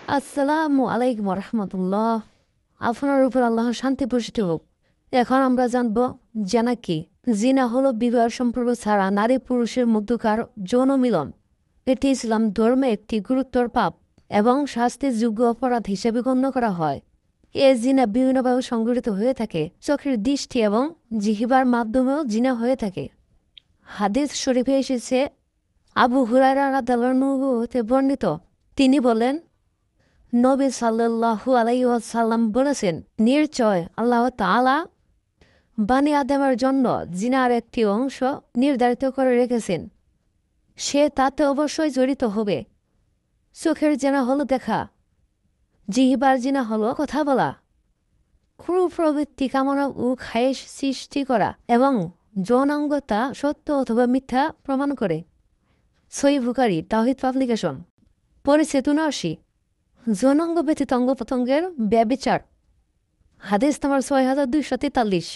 আসসালামু আলাইকুম রহমতুল্লাহ। আপনার উপর আল্লাহর শান্তি বর্ষিত হোক। এখন আমরা জানব জানা কি। জিনা হলো বিবাহ সম্পর্ক ছাড়া নারী পুরুষের মধ্যকার যৌন মিলন। এটি ইসলাম ধর্মে একটি গুরুতর পাপ এবং শাস্তির যোগ্য অপরাধ হিসেবে গণ্য করা হয়। এ জিনা বিভিন্নভাবে সংঘটিত হয়ে থাকে। চোখের দৃষ্টি এবং জিহিবার মাধ্যমেও জিনা হয়ে থাকে। হাদিস শরীফে এসেছে, আবু হুরায়রা রাদিয়াল্লাহু হতে বর্ণিত, তিনি বলেন, নবী সাল্লাল্লাহু আলাইহি ওয়াসাল্লাম বলেছেন, নিশ্চয় আল্লাহ তাআলা বানি আদমের জন্য জিনার একটি অংশ নির্ধারিত করে রেখেছেন। সে তাতে অবশ্যই জড়িত হবে। চোখের জিনা হলো দেখা, জিহ্বার জিনা হলো কথা বলা, ক্রূর প্রবৃত্তি কামনা ও খায়েশ সৃষ্টি করা এবং যৌনাঙ্গতা সত্য অথবা মিথ্যা প্রমাণ করে। সহিহ বুখারী তাওহীদ পাবলিকেশন। পরিচ্ছেদ ৭৯। যৌনাঙ্গ ব্যতীত অঙ্গ প্রত্যঙ্গের ব্যভিচার। হাদিস নম্বর ৬২৪৩।